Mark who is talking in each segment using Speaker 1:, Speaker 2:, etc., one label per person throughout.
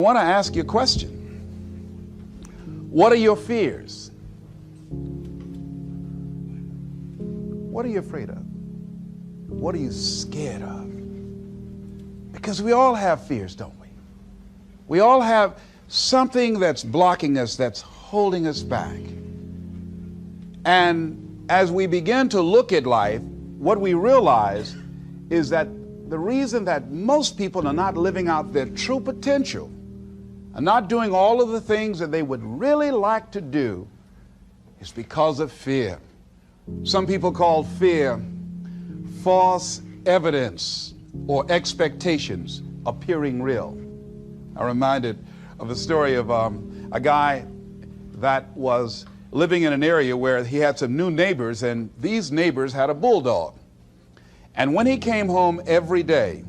Speaker 1: I want to ask you a question. What are your fears? What are you afraid of? What are you scared of? Because we all have fears, don't we? We all have something that's blocking us, that's holding us back. And as we begin to look at life, what we realize is that the reason that most people are not living out their true potential, are not doing all of the things that they would really like to do, is because of fear. Some people call fear false evidence or expectations appearing real. I'm reminded of the story of a guy that was living in an area where he had some new neighbors, and these neighbors had a bulldog. And when he came home every day,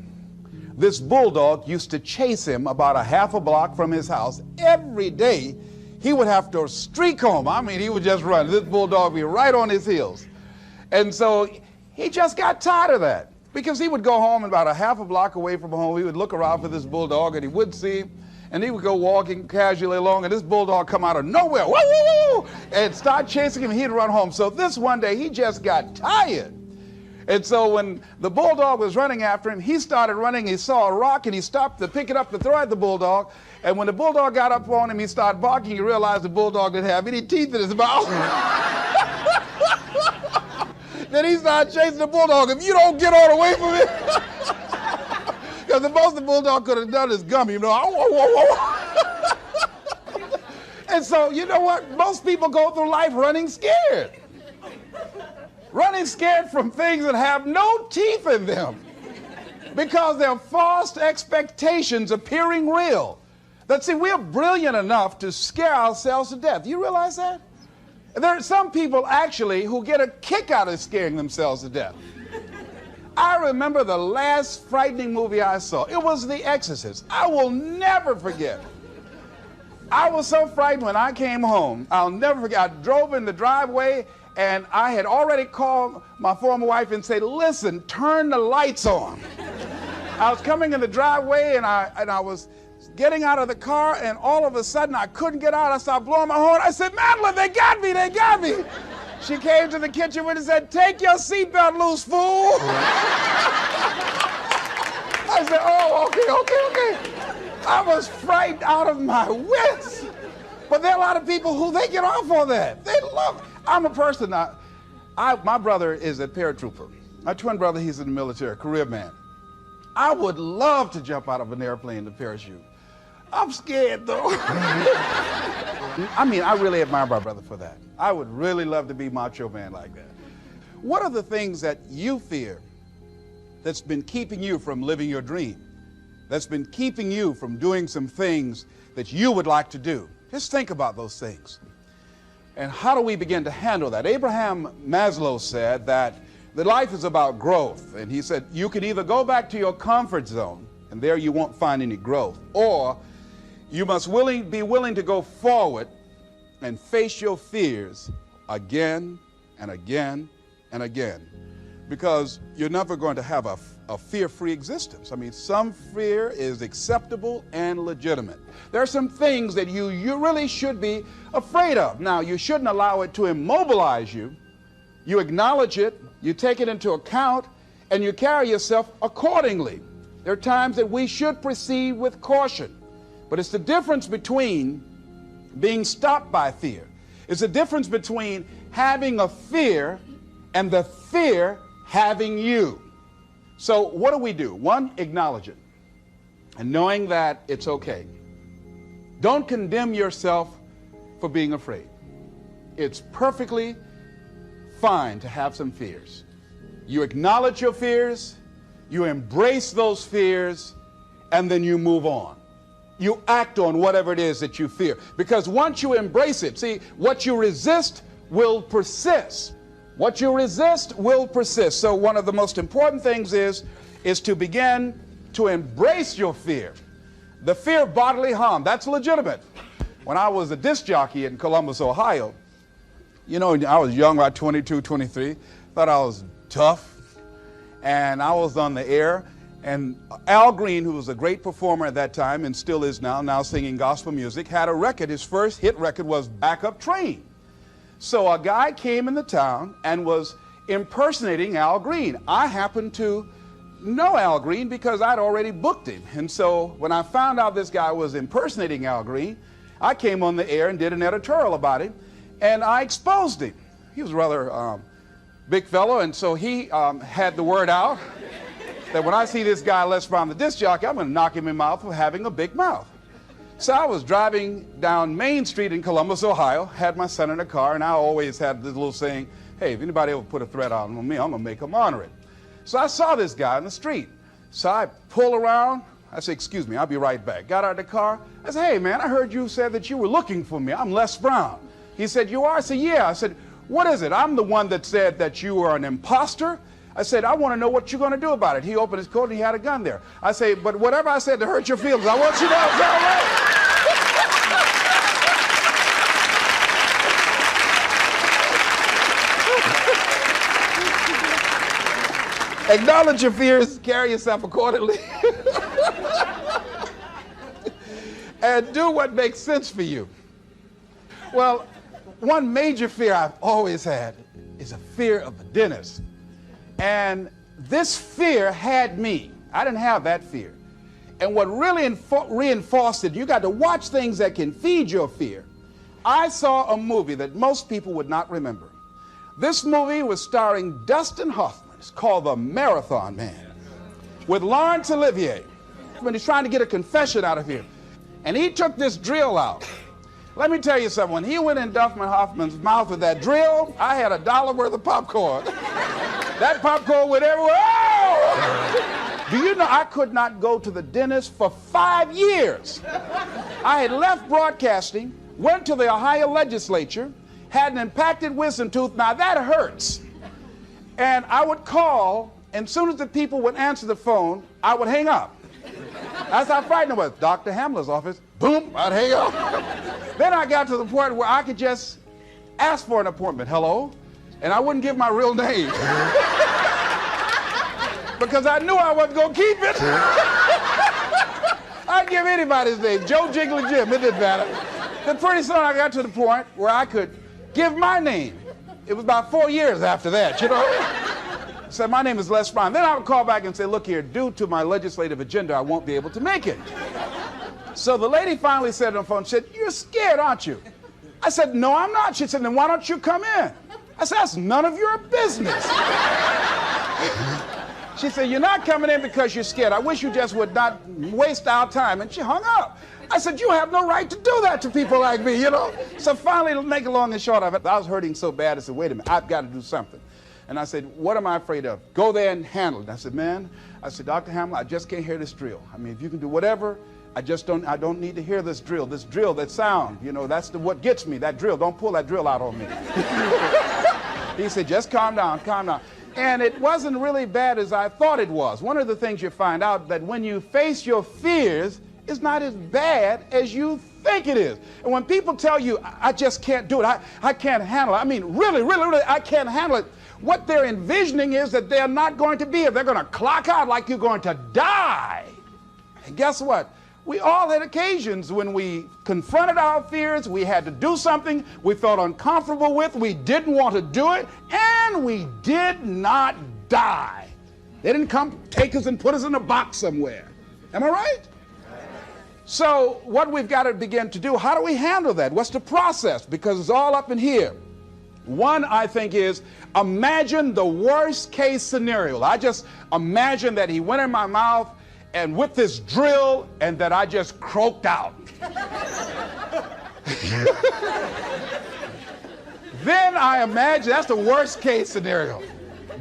Speaker 1: this bulldog used to chase him about a half a block from his house. Every day, he would have to streak home. I mean, he would just run. This bulldog would be right on his heels. And so he just got tired of that, because he would go home and about a half a block away from home, he would look around for this bulldog, and he wouldn't see him. And he would go walking casually along, and this bulldog come out of nowhere, woo, woo, woo, and start chasing him, and he'd run home. So this one day, he just got tired. And so when the bulldog was running after him, he started running. He saw a rock, and he stopped to pick it up to throw at the bulldog. And when the bulldog got up on him, he started barking. He realized the bulldog didn't have any teeth in his mouth. Then he started chasing the bulldog. If you don't get on away from it, because the most the bulldog could have done is gummy, you know. And so, you know what? Most people go through life running scared. Running scared from things that have no teeth in them, because they're false expectations appearing real. That, see, we're brilliant enough to scare ourselves to death. Do you realize that? There are some people actually who get a kick out of scaring themselves to death. I remember the last frightening movie I saw. It was The Exorcist. I will never forget. I was so frightened when I came home. I'll never forget. I drove in the driveway, and I had already called my former wife and said, listen, turn the lights on. I was coming in the driveway, and I was getting out of the car, and all of a sudden I couldn't get out. I started blowing my horn. I said, Madeline, they got me, they got me. She came to the kitchen and said, take your seatbelt loose, fool. I said, oh, okay. I was frightened out of my wits. But there are a lot of people who they get off on that. They love it. I'm a person, my brother is a paratrooper. My twin brother, he's in the military, career man. I would love to jump out of an airplane to parachute. I'm scared, though. I mean, I really admire my brother for that. I would really love to be macho man like that. What are the things that you fear that's been keeping you from living your dream? That's been keeping you from doing some things that you would like to do? Just think about those things. And how do we begin to handle that? Abraham Maslow said that life is about growth. And he said, you can either go back to your comfort zone, and there you won't find any growth, or you must be willing to go forward and face your fears again and again and again, because you're never going to have a fear-free existence. I mean, some fear is acceptable and legitimate. There are some things that you really should be afraid of. Now, you shouldn't allow it to immobilize you. You acknowledge it, you take it into account, and you carry yourself accordingly. There are times that we should proceed with caution, but it's the difference between being stopped by fear. It's the difference between having a fear and the fear having you. So what do? One, acknowledge it, and knowing that it's okay. Don't condemn yourself for being afraid. It's perfectly fine to have some fears. You acknowledge your fears, you embrace those fears, and then you move on. You act on whatever it is that you fear. Because once you embrace it, see, what you resist will persist. What you resist will persist. So one of the most important things is to begin to embrace your fear. The fear of bodily harm, that's legitimate. When I was a disc jockey in Columbus, Ohio, you know, I was young, about 22, 23, thought I was tough, and I was on the air, And Al Green, who was a great performer at that time and still is now singing gospel music, had a record. His first hit record was Backup Train. So a guy came in the town and was impersonating Al Green. I happened to know Al Green because I'd already booked him. And so when I found out this guy was impersonating Al Green, I came on the air and did an editorial about him, and I exposed him. He was a rather big fellow, and so he had the word out that when I see this guy Les Brown, the disc jockey, I'm going to knock him in the mouth for having a big mouth. So I was driving down Main Street in Columbus, Ohio, had my son in the car, and I always had this little saying, hey, if anybody ever put a threat out on me, I'm going to make them honor it. So I saw this guy in the street. So I pull around. I said, excuse me, I'll be right back. Got out of the car. I said, hey, man, I heard you said that you were looking for me. I'm Les Brown. He said, you are? I said, yeah. I said, what is it? I'm the one that said that you are an imposter. I said, I want to know what you're going to do about it. He opened his coat and he had a gun there. I say, but whatever I said to hurt your feelings, I want you to know it's all right. Acknowledge your fears, carry yourself accordingly, and do what makes sense for you. Well, one major fear I've always had is a fear of the dentist. And this fear had me. I didn't have that fear. And what really reinforced it, you got to watch things that can feed your fear. I saw a movie that most people would not remember. This movie was starring Dustin Hoffman. It's called The Marathon Man, with Laurence Olivier, when he's trying to get a confession out of here. And he took this drill out. Let me tell you something. When he went in Dustin Hoffman's mouth with that drill, I had $1 worth of popcorn. That popcorn went everywhere. Oh! Do you know I could not go to the dentist for 5 years? I had left broadcasting, went to the Ohio legislature, had an impacted wisdom tooth. Now that hurts. And I would call, and as soon as the people would answer the phone, I would hang up. That's how frightened I was. Dr. Hamler's office, boom, I'd hang up. Then I got to the point where I could just ask for an appointment. Hello? And I wouldn't give my real name. Because I knew I wasn't going to keep it. I'd give anybody's name. Joe Jiggly Jim, it didn't matter. Then pretty soon I got to the point where I could give my name. It was about 4 years after that, you know. I said, my name is Les Brown. Then I would call back and say, look here, due to my legislative agenda, I won't be able to make it. So the lady finally said on the phone, she said, you're scared, aren't you? I said, no, I'm not. She said, then why don't you come in? I said, that's none of your business. She said, you're not coming in because you're scared. I wish you just would not waste our time. And she hung up. I said, you have no right to do that to people like me, you know? So finally, to make it long and short of it, I was hurting so bad, I said, wait a minute, I've got to do something. And I said, what am I afraid of? Go there and handle it. And I said, man, Dr. Hamler, I just can't hear this drill. I mean, if you can do whatever, I don't need to hear this drill, that sound, you know, that's what gets me, that drill. Don't pull that drill out on me. He said, just calm down, calm down. And it wasn't really bad as I thought it was. One of the things you find out that when you face your fears, it's not as bad as you think it is. And when people tell you, I just can't do it, I can't handle it, I mean, really, I can't handle it, what they're envisioning is that they're not going to be here. They're going to clock out like you're going to die. And guess what? We all had occasions when we confronted our fears, we had to do something we felt uncomfortable with, we didn't want to do it, and we did not die. They didn't come take us and put us in a box somewhere. Am I right? So what we've got to begin to do, how do we handle that? What's the process? Because it's all up in here. One, I think, is imagine the worst case scenario. I just imagine that he went in my mouth and with this drill, and that I just croaked out. Then I imagine, that's the worst case scenario.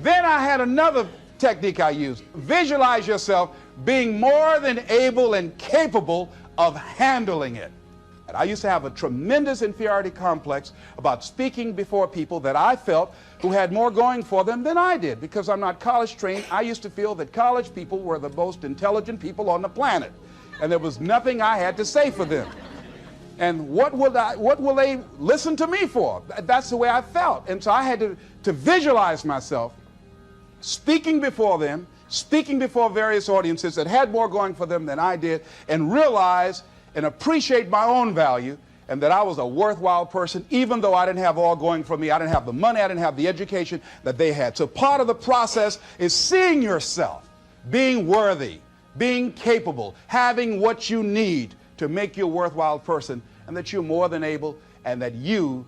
Speaker 1: Then I had another technique I used. Visualize yourself being more than able and capable of handling it. And I used to have a tremendous inferiority complex about speaking before people that I felt who had more going for them than I did. Because I'm not college trained, I used to feel that college people were the most intelligent people on the planet. And there was nothing I had to say for them. And what will they listen to me for? That's the way I felt. And so I had to visualize myself speaking before them, speaking before various audiences that had more going for them than I did, and realize and appreciate my own value, and that I was a worthwhile person, even though I didn't have all going for me. I didn't have the money, I didn't have the education that they had. So part of the process is seeing yourself, being worthy, being capable, having what you need to make you a worthwhile person, and that you're more than able, and that you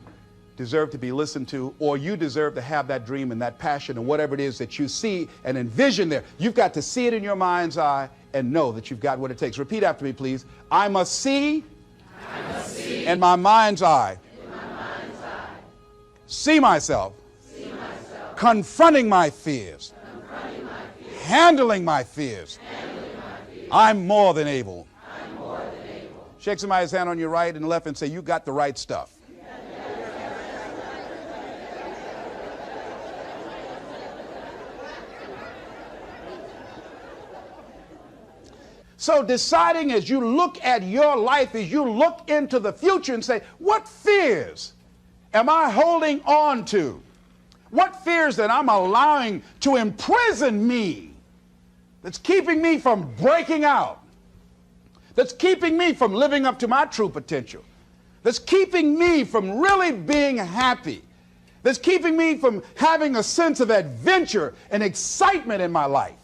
Speaker 1: deserve to be listened to, or you deserve to have that dream and that passion and whatever it is that you see and envision there. You've got to see it in your mind's eye and know that you've got what it takes. Repeat after me, please. I must see in my mind's eye, see myself, confronting my fears, handling my fears. I'm more than able. Shake somebody's hand on your right and left and say, you got the right stuff. So deciding as you look at your life, as you look into the future and say, what fears am I holding on to? What fears that I'm allowing to imprison me, that's keeping me from breaking out, that's keeping me from living up to my true potential, that's keeping me from really being happy, that's keeping me from having a sense of adventure and excitement in my life?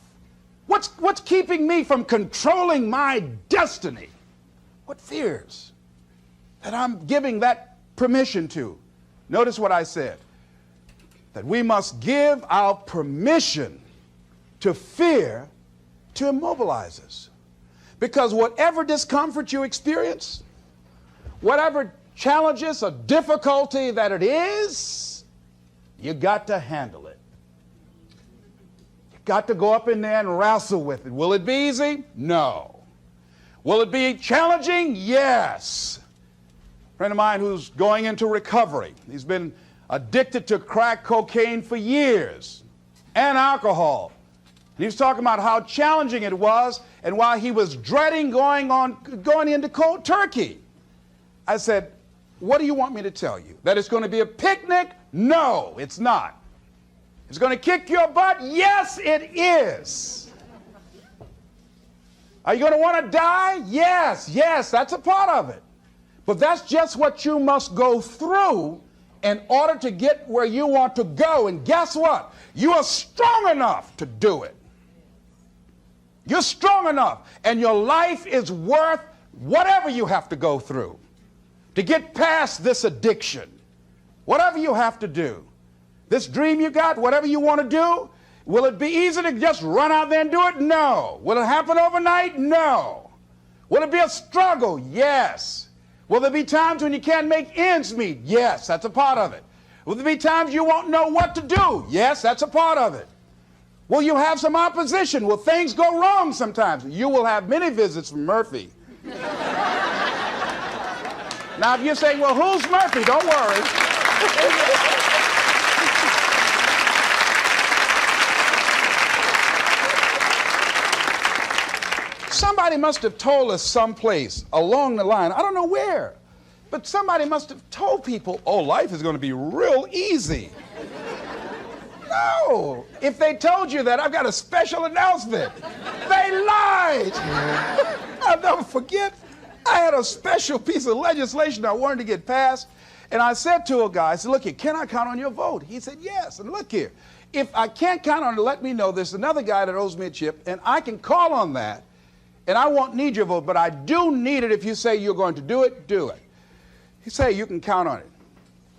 Speaker 1: What's keeping me from controlling my destiny? What fears that I'm giving that permission to? Notice what I said, that we must give our permission to fear to immobilize us. Because whatever discomfort you experience, whatever challenges or difficulty that it is, you got to handle it. Got to go up in there and wrestle with it. Will it be easy? No. Will it be challenging? Yes. A friend of mine who's going into recovery. He's been addicted to crack cocaine for years and alcohol. And he was talking about how challenging it was and why he was dreading going into cold turkey. I said, what do you want me to tell you? That it's going to be a picnic? No, it's not. It's going to kick your butt? Yes, it is. Are you going to want to die? Yes, that's a part of it. But that's just what you must go through in order to get where you want to go. And guess what? You are strong enough to do it. You're strong enough, and your life is worth whatever you have to go through to get past this addiction. Whatever you have to do. This dream you got, whatever you want to do, will it be easy to just run out there and do it? No. Will it happen overnight? No. Will it be a struggle? Yes. Will there be times when you can't make ends meet? Yes, that's a part of it. Will there be times you won't know what to do? Yes, that's a part of it. Will you have some opposition? Will things go wrong sometimes? You will have many visits from Murphy. Now, if you're saying, well, who's Murphy? Don't worry. Somebody must have told us someplace along the line, I don't know where, but somebody must have told people, oh, life is going to be real easy. No. If they told you that, I've got a special announcement. They lied. I'll never forget, I had a special piece of legislation I wanted to get passed, and I said to a guy, I said, look here, can I count on your vote? He said, yes. And look here, if I can't count on it, let me know. There's another guy that owes me a chip, and I can call on that. And I won't need your vote, but I do need it. If you say you're going to do it, do it. He said, you can count on it.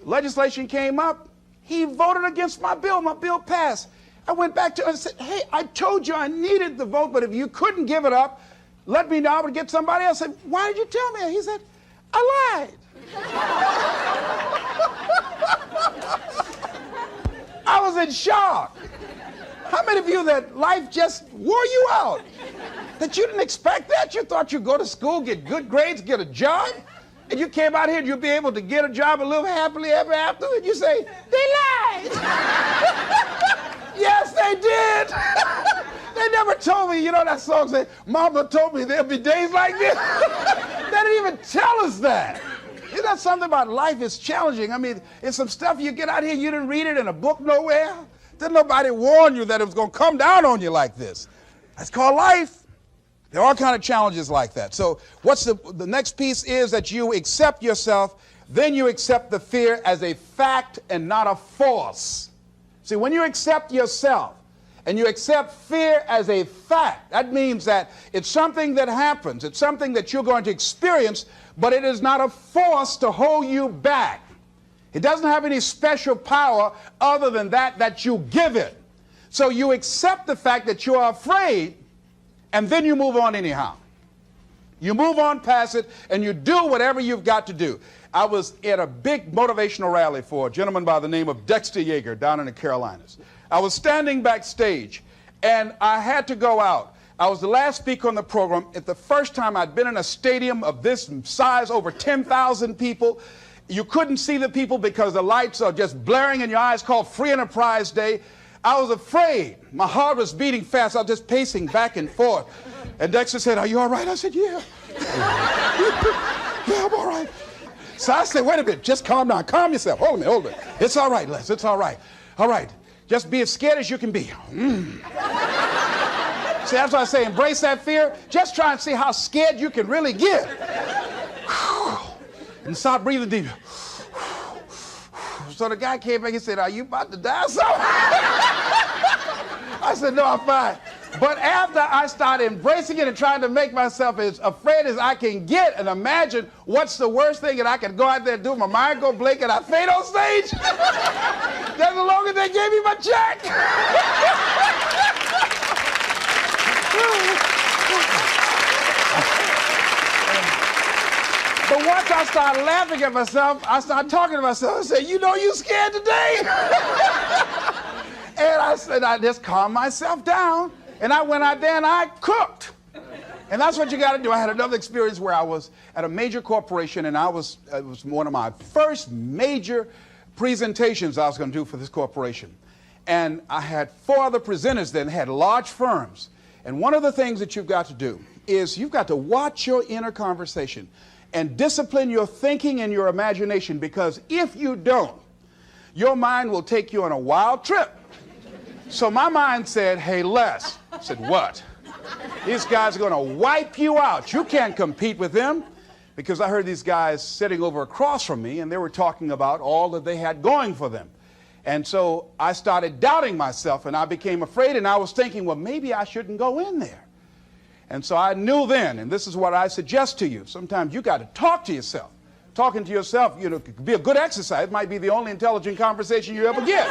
Speaker 1: Legislation came up. He voted against my bill. My bill passed. I went back to him and said, hey, I told you I needed the vote, but if you couldn't give it up, let me know. I would get somebody else. I said, why did you tell me? He said, I lied. I was in shock. How many of you that life just wore you out? That you didn't expect that? You thought you'd go to school, get good grades, get a job, and you came out here and you'd be able to get a job and live happily ever after, and you say, they lied. Yes, they did. They never told me, you know that song said, Mama told me there'll be days like this. They didn't even tell us that. Isn't that something about life is challenging? I mean, it's some stuff you get out here, you didn't read it in a book nowhere. Didn't nobody warn you that it was going to come down on you like this? That's called life. There are all kinds of challenges like that. So what's the next piece is that you accept yourself, then you accept the fear as a fact and not a force. See, when you accept yourself and you accept fear as a fact, that means that it's something that happens. It's something that you're going to experience, but it is not a force to hold you back. It doesn't have any special power other than that you give it. So you accept the fact that you are afraid, and then you move on anyhow. You move on past it, and you do whatever you've got to do. I was at a big motivational rally for a gentleman by the name of Dexter Yeager down in the Carolinas. I was standing backstage, and I had to go out. I was the last speaker on the program. It's the first time I'd been in a stadium of this size, over 10,000 people. You couldn't see the people because the lights are just blaring in your eyes, called Free Enterprise Day. I was afraid. My heart was beating fast. I was just pacing back and forth. And Dexter said, "Are you all right?" I said, "Yeah." "Yeah, I'm all right." So I said, "Wait a minute, just calm down. Calm yourself. Hold a minute. It's all right, Les. It's all right. All right. Just be as scared as you can be." See, that's why I say embrace that fear. Just try and see how scared you can really get. And start breathing deep. So the guy came back and said, "Are you about to die or something?" I said, "No, I'm fine." But after I started embracing it and trying to make myself as afraid as I can get and imagine what's the worst thing that I could go out there and do, my mind go blink and I faint on stage, that's the longer they gave me my check. But once I started laughing at myself, I started talking to myself. I said, "You know you scared today?" And I said, I just calmed myself down. And I went out there and I cooked. And that's what you got to do. I had another experience where I was at a major corporation, and it was one of my first major presentations I was going to do for this corporation. And I had 4 other presenters then, had large firms. And one of the things that you've got to do is you've got to watch your inner conversation and discipline your thinking and your imagination, because if you don't, your mind will take you on a wild trip. So my mind said, "Hey, Les." I said, "What?" "These guys are going to wipe you out. You can't compete with them." Because I heard these guys sitting over across from me, and they were talking about all that they had going for them. And so I started doubting myself, and I became afraid, and I was thinking, well, maybe I shouldn't go in there. And so I knew then, and this is what I suggest to you, sometimes you got to talk to yourself. Talking to yourself, could be a good exercise. It might be the only intelligent conversation you ever get.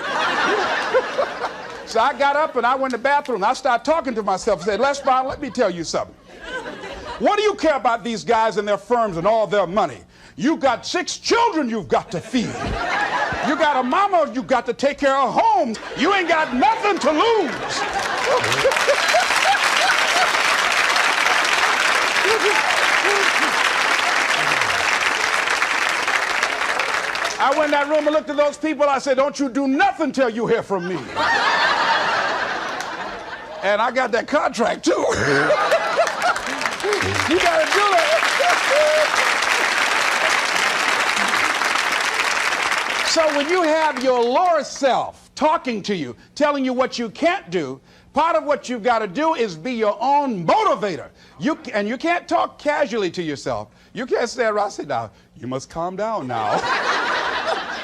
Speaker 1: So I got up and I went to the bathroom. I started talking to myself and said, "Les Brown, let me tell you something. What do you care about these guys and their firms and all their money? You got 6 children you've got to feed. You got a mama you got to take care of home. You ain't got nothing to lose." I went in that room and looked at those people. I said, "Don't you do nothing till you hear from me." And I got that contract too. You got to do that. So when you have your lower self talking to you, telling you what you can't do, part of what you've got to do is be your own motivator. And you can't talk casually to yourself. You can't stand around and say, "Now, you must calm down now."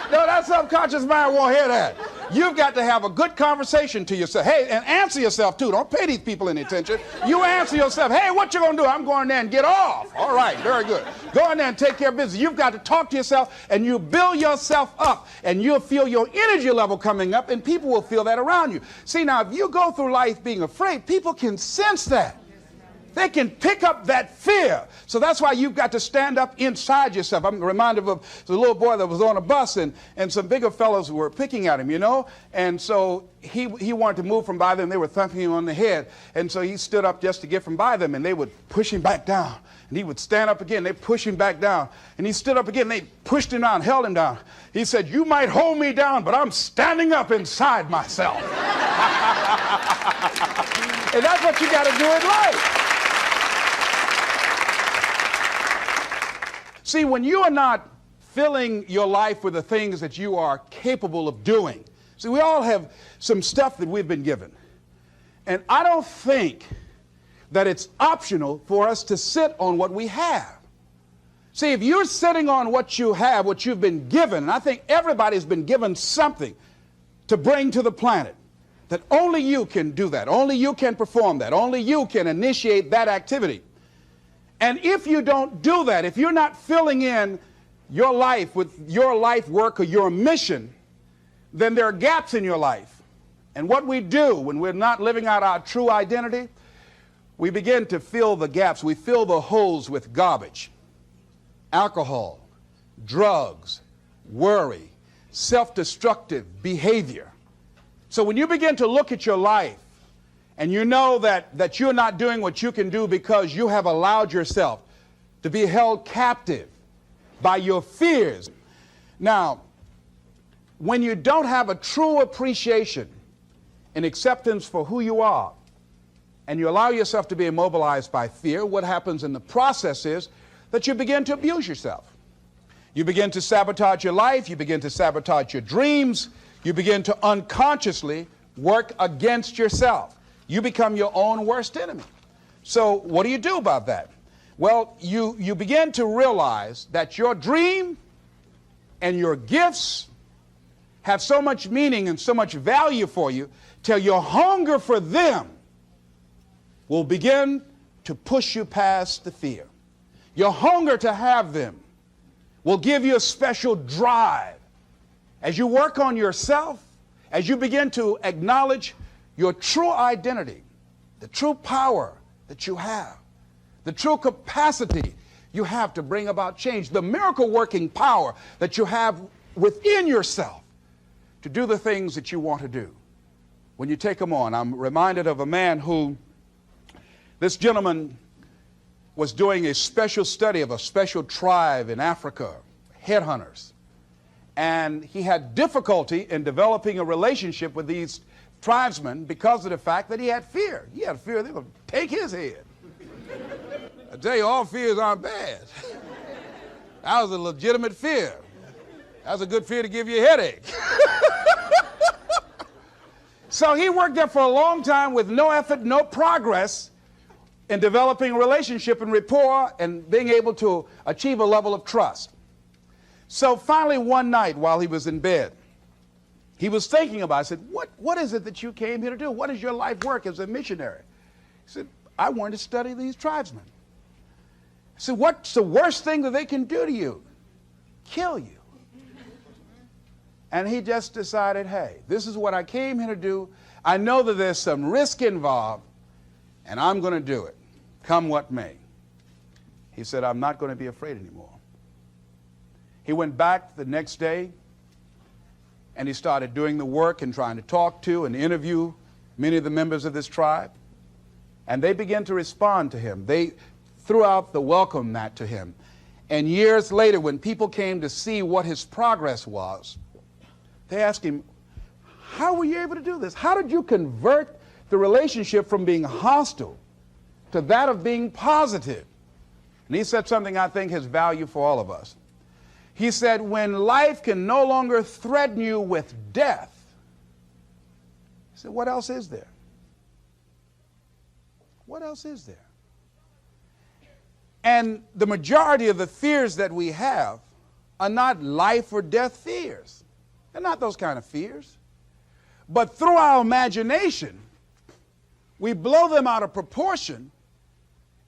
Speaker 1: No, that subconscious mind won't hear that. You've got to have a good conversation to yourself. Hey, and answer yourself too. Don't pay these people any attention. You answer yourself. "Hey, what you gonna do?" "I'm going there and get off." "All right, very good. Go in there and take care of business." You've got to talk to yourself, and you build yourself up, and you'll feel your energy level coming up, and people will feel that around you. See, now, if you go through life being afraid, people can sense that. They can pick up that fear. So that's why you've got to stand up inside yourself. I'm reminded of the little boy that was on a bus, and some bigger fellows were picking at him, And so he wanted to move from by them. They were thumping him on the head. And so he stood up just to get from by them, and they would push him back down. And he would stand up again. They push him back down. And he stood up again. They pushed him down, held him down. He said, "You might hold me down, but I'm standing up inside myself." And that's what you got to do in life. See, when you are not filling your life with the things that you are capable of doing, See, we all have some stuff that we've been given. And I don't think that it's optional for us to sit on what we have. See, if you're sitting on what you have, what you've been given, and I think everybody's been given something to bring to the planet, that only you can do that, only you can perform that, only you can initiate that activity. And if you don't do that, if you're not filling in your life with your life work or your mission, then there are gaps in your life. And what we do when we're not living out our true identity, we begin to fill the gaps. We fill the holes with garbage, alcohol, drugs, worry, self-destructive behavior. So when you begin to look at your life and you know that you're not doing what you can do because you have allowed yourself to be held captive by your fears. Now, when you don't have a true appreciation and acceptance for who you are, and you allow yourself to be immobilized by fear, what happens in the process is that you begin to abuse yourself. You begin to sabotage your life, you begin to sabotage your dreams, you begin to unconsciously work against yourself. You become your own worst enemy. So what do you do about that? Well, you begin to realize that your dream and your gifts have so much meaning and so much value for you till your hunger for them will begin to push you past the fear. Your hunger to have them will give you a special drive. As you work on yourself, as you begin to acknowledge your true identity, the true power that you have, the true capacity you have to bring about change, the miracle working power that you have within yourself to do the things that you want to do. When you take them on, I'm reminded of a man who, this gentleman was doing a special study of a special tribe in Africa, headhunters. And he had difficulty in developing a relationship with these tribesmen because of the fact that he had fear. He had fear they were going to take his head. I tell you, all fears aren't bad. That was a legitimate fear. That was a good fear to give you a headache. So he worked there for a long time with no effort, no progress in developing a relationship and rapport and being able to achieve a level of trust. So finally one night while he was in bed, he was thinking about it. I said, what is it that you came here to do? What is your life work as a missionary? He said, I wanted to study these tribesmen. I said, what's the worst thing that they can do to you? Kill you. And he just decided, hey, this is what I came here to do. I know that there's some risk involved, and I'm going to do it, come what may. He said, I'm not going to be afraid anymore. He went back the next day, and he started doing the work and trying to talk to and interview many of the members of this tribe. And they began to respond to him. They threw out the welcome mat to him. And years later, when people came to see what his progress was, they asked him, how were you able to do this? How did you convert the relationship from being hostile to that of being positive? And he said something I think has value for all of us. He said, when life can no longer threaten you with death, he said, what else is there? What else is there? And the majority of the fears that we have are not life or death fears. They're not those kind of fears. But through our imagination, we blow them out of proportion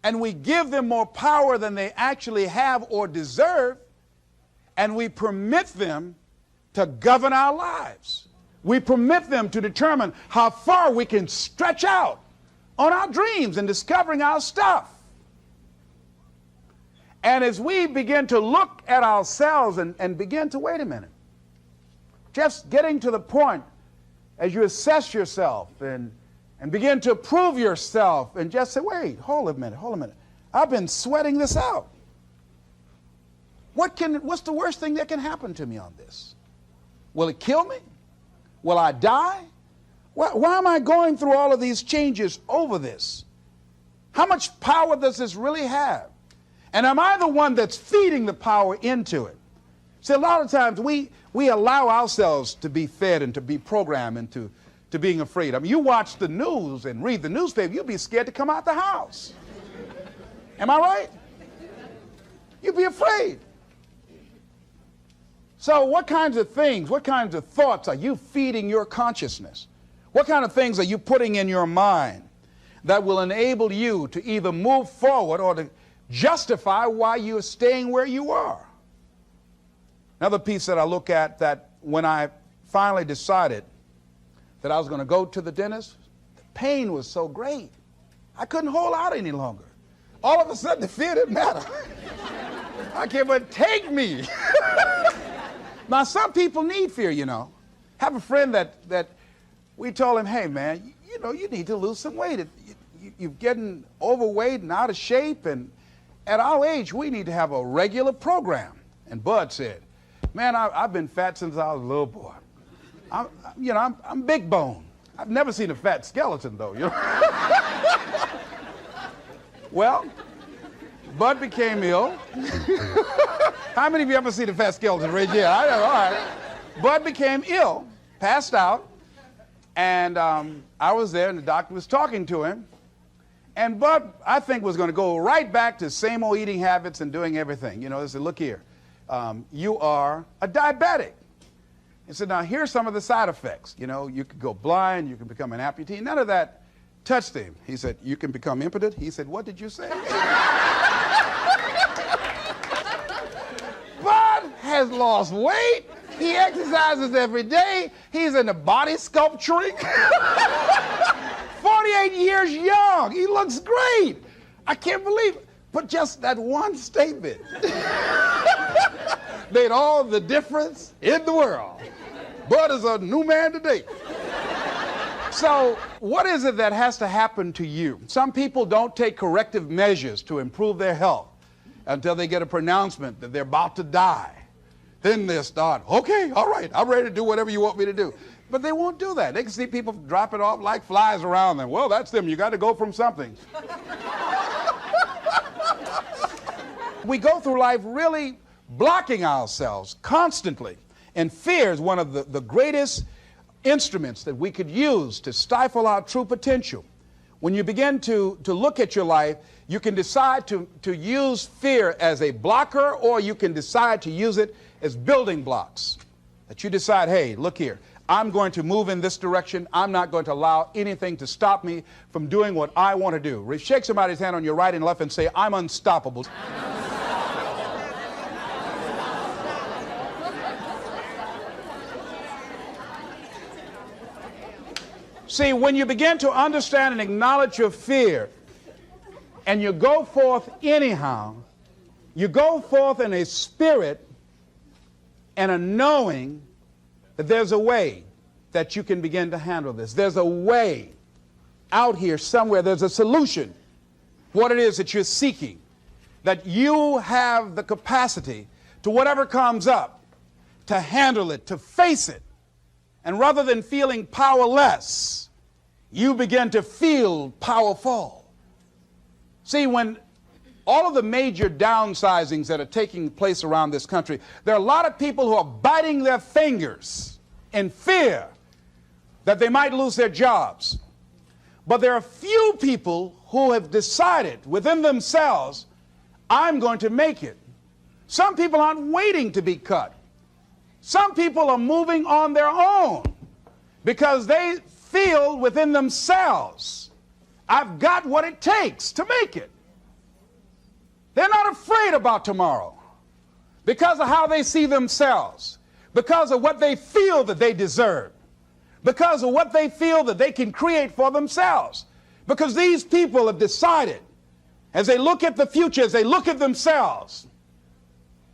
Speaker 1: and we give them more power than they actually have or deserve, and we permit them to govern our lives. We permit them to determine how far we can stretch out on our dreams and discovering our stuff. And as we begin to look at ourselves and begin to, wait a minute, just getting to the point as you assess yourself and begin to prove yourself and just say, wait, hold a minute. I've been sweating this out. What's the worst thing that can happen to me on this? Will it kill me? Will I die? Why am I going through all of these changes over this? How much power does this really have? And am I the one that's feeding the power into it? See, a lot of times we allow ourselves to be fed and to be programmed into being afraid. I mean, you watch the news and read the newspaper, you'll be scared to come out the house. Am I right? You'll be afraid. So what kinds of things, what kinds of thoughts are you feeding your consciousness? What kind of things are you putting in your mind that will enable you to either move forward or to justify why you're staying where you are? Another piece that I look at, that when I finally decided that I was going to go to the dentist, the pain was so great. I couldn't hold out any longer. All of a sudden, the fear didn't matter. I can't but take me. Now, some people need fear, you know. I have a friend that we told him, hey, man, you know, you need to lose some weight. You're getting overweight and out of shape, and at our age, we need to have a regular program. And Bud said, man, I've been fat since I was a little boy. I'm big bone. I've never seen a fat skeleton, though, you know. Well, Bud became ill. How many of you ever seen a fat skeleton? Raise your hand. I know, all right. Bud became ill, passed out, and I was there, and the doctor was talking to him. And Bud, I think, was going to go right back to same old eating habits and doing everything. You know, they said, look here, you are a diabetic. He said, now, here's some of the side effects. You know, you could go blind, you can become an amputee. None of that touched him. He said, you can become impotent. He said, what did you say? Bud has lost weight. He exercises every day. He's into body sculpturing. 48 years young. He looks great. I can't believe it. But just that one statement made all the difference in the world. Bud is a new man today. So what is it that has to happen to you? Some people don't take corrective measures to improve their health until they get a pronouncement that they're about to die. Then they'll start, okay, all right, I'm ready to do whatever you want me to do. But they won't do that. They can see people dropping off like flies around them. Well, that's them. You got to go from something. We go through life really blocking ourselves constantly. And fear is one of the greatest instruments that we could use to stifle our true potential. When you begin to look at your life, you can decide to use fear as a blocker, or you can decide to use it as building blocks. That you decide, hey, look here, I'm going to move in this direction. I'm not going to allow anything to stop me from doing what I want to do. Shake somebody's hand on your right and left and say, I'm unstoppable. See, when you begin to understand and acknowledge your fear, and you go forth anyhow, you go forth in a spirit and a knowing that there's a way that you can begin to handle this. There's a way out here somewhere. There's a solution. What it is that you're seeking, that you have the capacity to whatever comes up, to handle it, to face it. And rather than feeling powerless, you begin to feel powerful. See, when all of the major downsizings that are taking place around this country, there are a lot of people who are biting their fingers in fear that they might lose their jobs. But there are few people who have decided within themselves, I'm going to make it. Some people aren't waiting to be cut. Some people are moving on their own because they feel within themselves, I've got what it takes to make it. They're not afraid about tomorrow because of how they see themselves, because of what they feel that they deserve, because of what they feel that they can create for themselves. Because these people have decided, as they look at the future, as they look at themselves,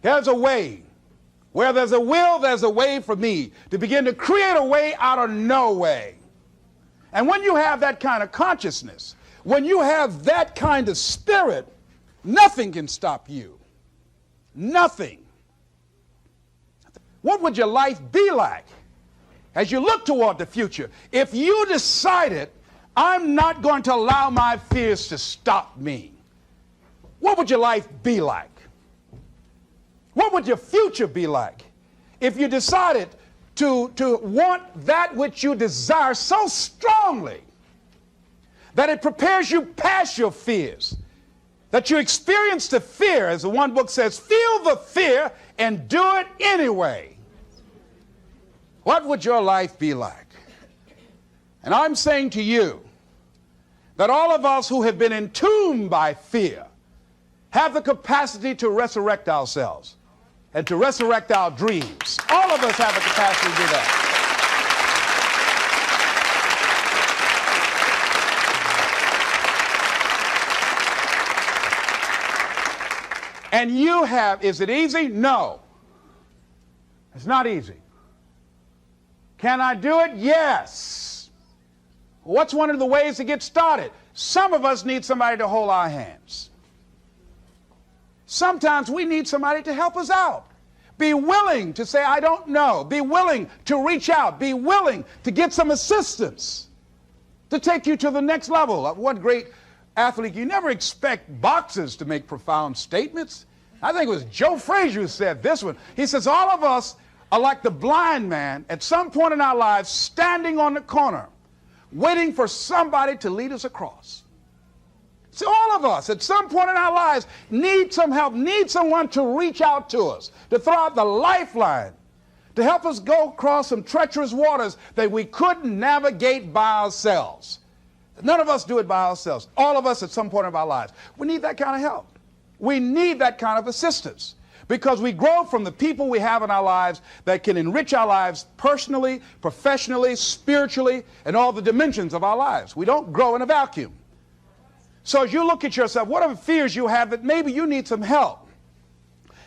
Speaker 1: there's a way. Where there's a will, there's a way for me to begin to create a way out of no way. And when you have that kind of consciousness, when you have that kind of spirit, nothing can stop you. Nothing. What would your life be like as you look toward the future if you decided, I'm not going to allow my fears to stop me? What would your life be like? What would your future be like if you decided to want that which you desire so strongly that it prepares you past your fears, that you experience the fear, as the one book says, feel the fear and do it anyway? What would your life be like? And I'm saying to you that all of us who have been entombed by fear have the capacity to resurrect ourselves and to resurrect our dreams. All of us have the capacity to do that. And you have, is it easy? No. It's not easy. Can I do it? Yes. What's one of the ways to get started? Some of us need somebody to hold our hands. Sometimes we need somebody to help us out. Be willing to say, I don't know. Be willing to reach out. Be willing to get some assistance to take you to the next level. One great athlete, you never expect boxers to make profound statements. I think it was Joe Frazier who said this one. He says, all of us are like the blind man at some point in our lives standing on the corner waiting for somebody to lead us across. So all of us at some point in our lives need some help, need someone to reach out to us, to throw out the lifeline, to help us go across some treacherous waters that we couldn't navigate by ourselves. None of us do it by ourselves. All of us at some point of our lives. We need that kind of help. We need that kind of assistance because we grow from the people we have in our lives that can enrich our lives personally, professionally, spiritually, and all the dimensions of our lives. We don't grow in a vacuum. So as you look at yourself, what are the fears you have that maybe you need some help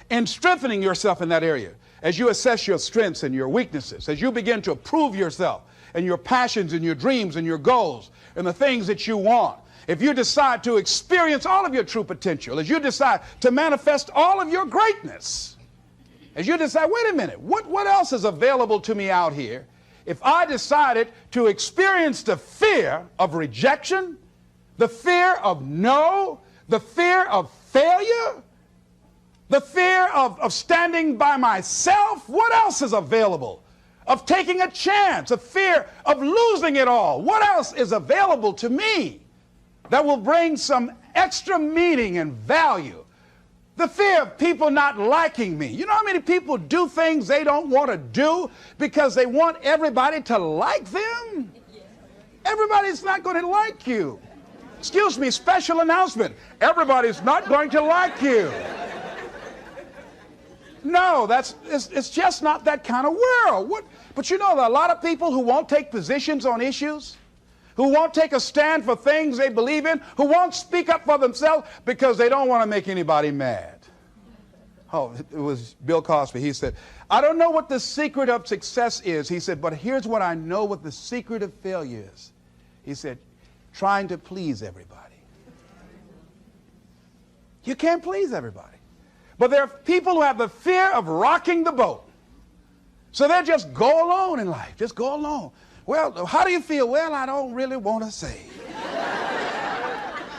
Speaker 1: in strengthening yourself in that area? As you assess your strengths and your weaknesses, as you begin to approve yourself and your passions and your dreams and your goals and the things that you want, if you decide to experience all of your true potential, as you decide to manifest all of your greatness, as you decide, wait a minute, what else is available to me out here if I decided to experience the fear of rejection, the fear of no, the fear of failure, the fear of standing by myself? What else is available? Of taking a chance, a fear of losing it all. What else is available to me that will bring some extra meaning and value? The fear of people not liking me. You know how many people do things they don't want to do because they want everybody to like them? Everybody's not going to like you. Excuse me, special announcement. Everybody's not going to like you. No, it's just not that kind of world. But you know, there are a lot of people who won't take positions on issues, who won't take a stand for things they believe in, who won't speak up for themselves because they don't want to make anybody mad. Oh, it was Bill Cosby. He said, I don't know what the secret of success is. He said, but here's what I know what the secret of failure is. He said, trying to please everybody. You can't please everybody. But there are people who have the fear of rocking the boat. So they just go alone in life, just go alone. Well, how do you feel? Well, I don't really want to say.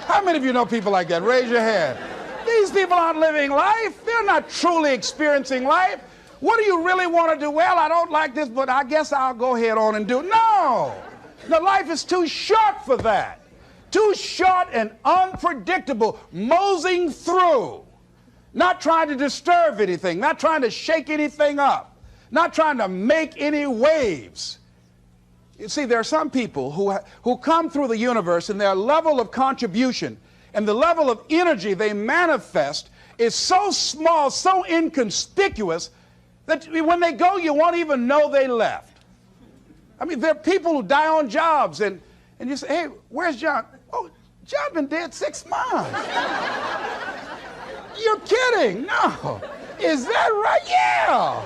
Speaker 1: How many of you know people like that? Raise your hand. These people aren't living life. They're not truly experiencing life. What do you really want to do? Well, I don't like this, but I guess I'll go ahead on and do it. No. No, life is too short for that. Too short and unpredictable, moseying through. Not trying to disturb anything, not trying to shake anything up, not trying to make any waves. You see, there are some people who come through the universe and their level of contribution and the level of energy they manifest is so small, so inconspicuous that when they go, you won't even know they left. I mean, there are people who die on jobs and you say, hey, where's John? Oh, John's been dead 6 months. You're kidding. No. Is that right? Yeah.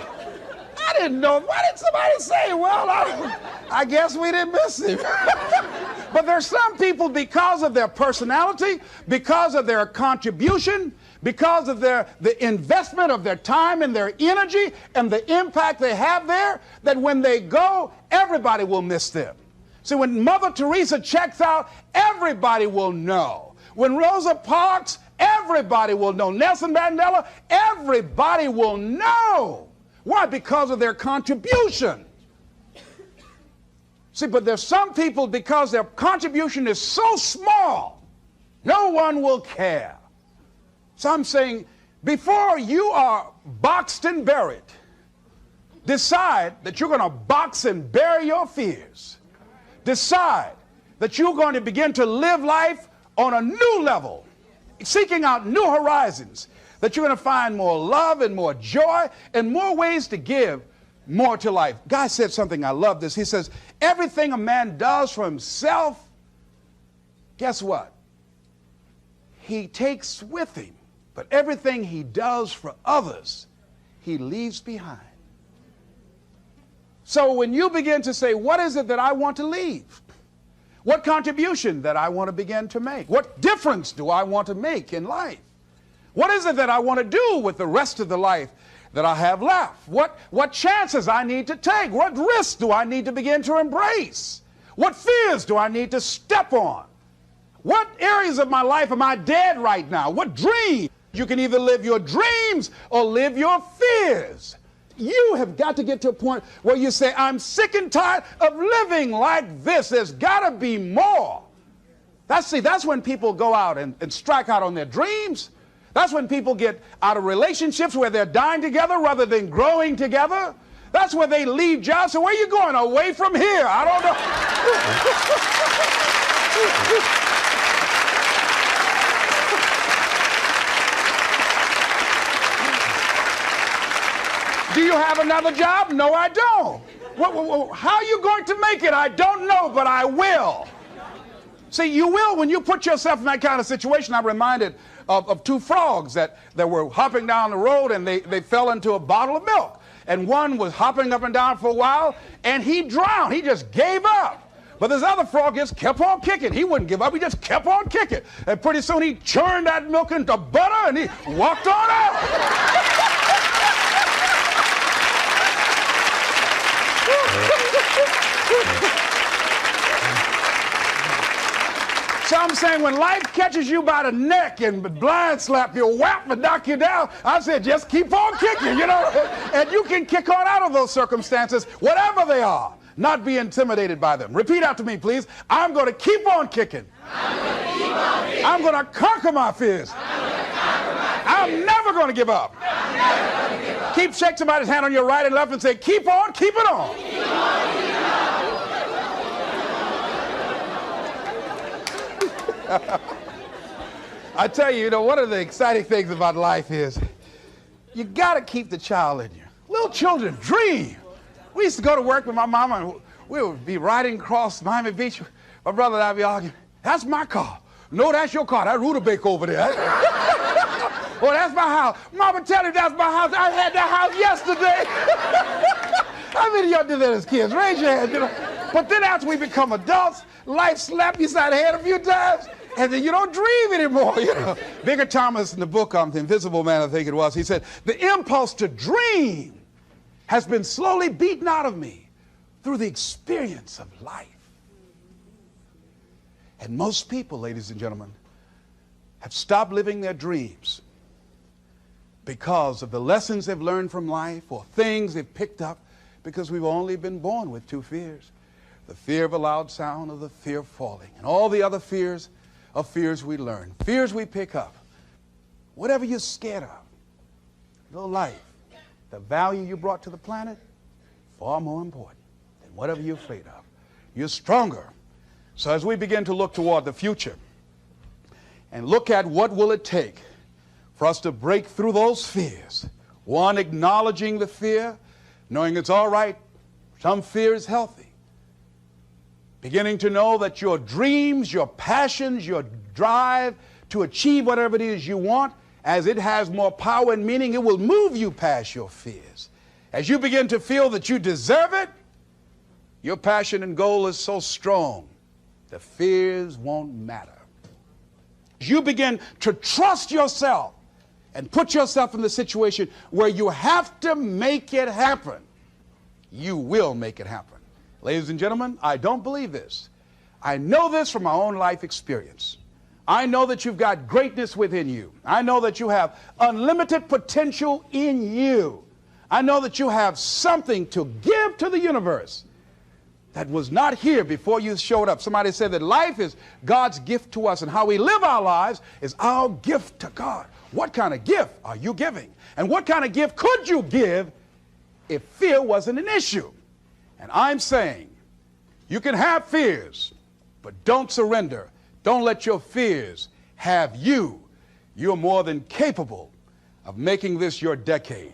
Speaker 1: I didn't know. Why didn't somebody say, well, I guess we didn't miss him. But there's some people, because of their personality, because of their contribution, because of the investment of their time and their energy and the impact they have there, that when they go, everybody will miss them. See, when Mother Teresa checks out, everybody will know. When Rosa Parks, Everybody will know. Nelson Mandela, everybody will know. Why? Because of their contribution. See, but there's some people, because their contribution is so small, no one will care. So I'm saying, before you are boxed and buried, decide that you're going to box and bury your fears. Decide that you're going to begin to live life on a new level, seeking out new horizons, that you're going to find more love and more joy and more ways to give more to life. Guy said something, I love this. He says, everything a man does for himself, guess what? He takes with him. But everything he does for others, he leaves behind. So when you begin to say, what is it that I want to leave? What contribution that I want to begin to make? What difference do I want to make in life? What is it that I want to do with the rest of the life that I have left? What chances I need to take? What risks do I need to begin to embrace? What fears do I need to step on? What areas of my life am I dead right now? What dreams? You can either live your dreams or live your fears. You have got to get to a point where you say, I'm sick and tired of living like this. There's got to be more. That's when people go out and strike out on their dreams. That's when people get out of relationships where they're dying together rather than growing together. That's where they leave jobs. So where are you going? Away from here? I don't know. Do you have another job? No, I don't. How are you going to make it? I don't know, but I will. See, you will when you put yourself in that kind of situation. I'm reminded of two frogs that were hopping down the road, and they fell into a bottle of milk. And one was hopping up and down for a while, and he drowned. He just gave up. But this other frog just kept on kicking. He wouldn't give up. He just kept on kicking. And pretty soon he churned that milk into butter, and he walked on out. So I'm saying, when life catches you by the neck and blind slap you, whap and knock you down, I said, just keep on kicking, you know, and you can kick on out of those circumstances, whatever they are, not be intimidated by them. Repeat after me, please. I'm going to keep on kicking. I'm going to conquer my fears. I'm never going to give up. Keep shake somebody's hand on your right and left and say, keep on, keep it on. Keep on, keep it on. I tell you, one of the exciting things about life is you got to keep the child in you. Little children dream. We used to go to work with my mama, and we would be riding across Miami Beach. My brother and I would be arguing, that's my car. No, that's your car. That Rutabaga over there. Well, that's my house. Mama, tell him that's my house. I had that house yesterday. How many of y'all did that as kids? Raise your hand. But then after we become adults, life slaps you side the head a few times, and then you don't dream anymore. Bigger Thomas in the book, The Invisible Man, I think it was, he said, the impulse to dream has been slowly beaten out of me through the experience of life. And most people, ladies and gentlemen, have stopped living their dreams because of the lessons they've learned from life or things they've picked up, because we've only been born with two fears: the fear of a loud sound or the fear of falling. And all the other fears are fears we learn, fears we pick up. Whatever you're scared of, your life, the value you brought to the planet, far more important than whatever you're afraid of. You're stronger. So as we begin to look toward the future and look at what will it take for us to break through those fears, one, acknowledging the fear, knowing it's all right, some fear is healthy. Beginning to know that your dreams, your passions, your drive to achieve whatever it is you want, as it has more power and meaning, it will move you past your fears. As you begin to feel that you deserve it, your passion and goal is so strong, the fears won't matter. As you begin to trust yourself and put yourself in the situation where you have to make it happen, you will make it happen. Ladies and gentlemen, I don't believe this. I know this from my own life experience. I know that you've got greatness within you. I know that you have unlimited potential in you. I know that you have something to give to the universe that was not here before you showed up. Somebody said that life is God's gift to us, and how we live our lives is our gift to God. What kind of gift are you giving? And what kind of gift could you give if fear wasn't an issue? And I'm saying you can have fears, but don't surrender. Don't let your fears have you. You're more than capable of making this your decade.